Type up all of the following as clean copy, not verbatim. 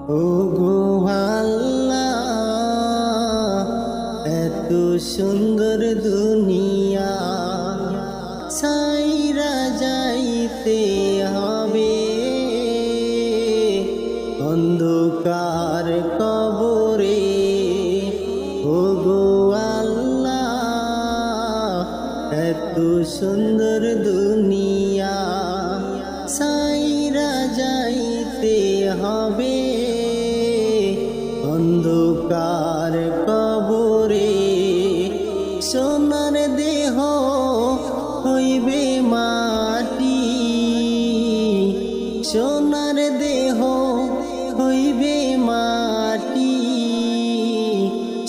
ও গো আল্লাহ, এত সুন্দর দুনিয়া সাইরা যাইতে হবে অন্ধকার কবরে। ও গো আল্লাহ, এত সুন্দর দুনিয়া সাইরা যাইতে হবে অন্ধকার কবরে। সোনার দেহ হইবে মাটি, সোনার দেহ হইবে মাটি,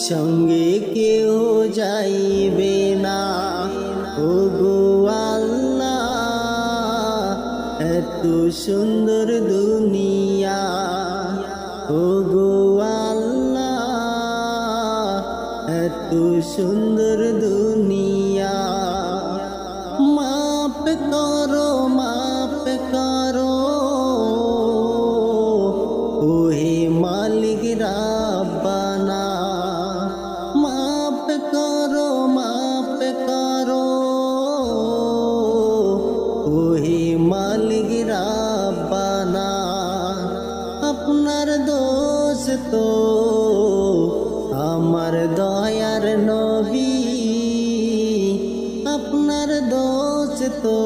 সঙ্গে কেউ যাইবে না। ও গো আল্লাহ, এত সুন্দর দুনিয়া। ও গো আল্লাহ, এত সুন্দর দুনিয়া। মাপ করো, মাপ করো, ওহে মালিক রাব্বানা। মাপ করো, মাপ করো, ওহে মালিক রাব্বানা। আপনার দোষ তো আমার দয়ার নবী, আপনার দোষ তো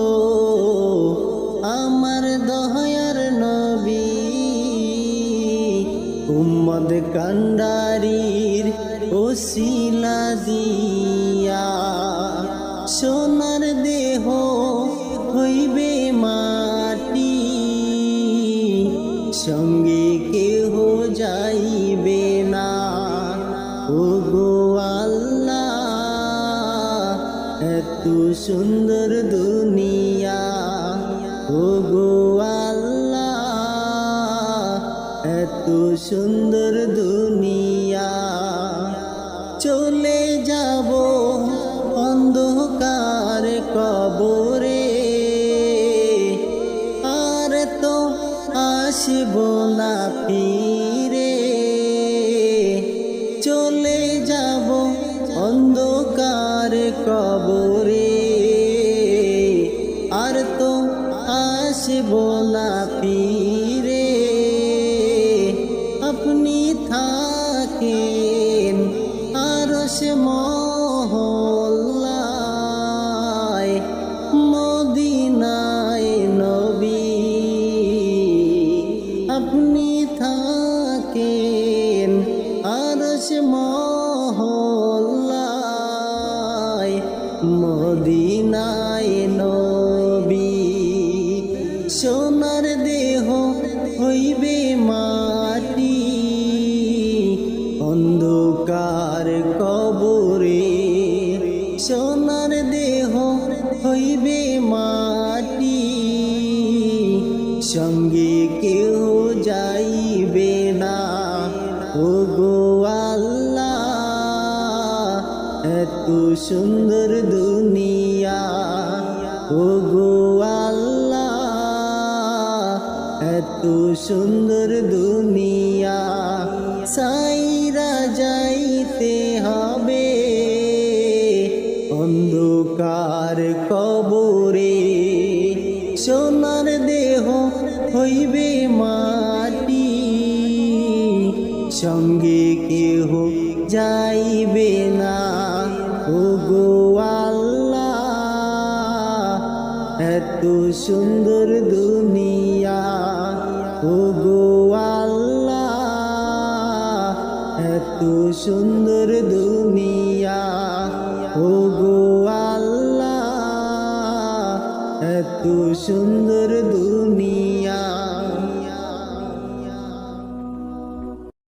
আমার দয়ার নবী। উম্মদ কান্ডারির ওসিলা দিয়া সোনার দেহ হইবে মাটি, সঙ্গে কেহ যাইবে না। ও গো আল্লাহ, এত সুন্দর দুনিয়া। ও গো আল্লাহ, এত সুন্দর দুনিয়া। চলে যাব অন্ধকার কবরে, আর তো আসিব না ফিরে। চলে যাব অন্ধকার কবরে, আর তো আসিব না ফিরে। আপনি থাকেন আরশে মহল্লায়, মদিনায় নবী। আপনি থাকেন আরশে মহল্লায়, মদিনায় নবী। সোনার দেহ হইবে মাটি, অন্ধকার কবরে। সোনার দেহ হইবে মাটি, সঙ্গে কেউ যাইবে না। ও গো আল্লাহ, এত সুন্দর দুনিয়া। ও গো আল্লাহ, এত সুন্দর দুনিয়া সাইরা যাইতে হবে অন্ধকার কবরে। সোনার দেহ হইবে মাটি, সঙ্গে কেহ যাইবে না। ও গো আল্লাহ, এত সুন্দর দুনিয়া। ও গো আল্লাহ, এত সুন্দর দুনিয়া। ও গো আল্লাহ, এত সুন্দর দুনিয়া।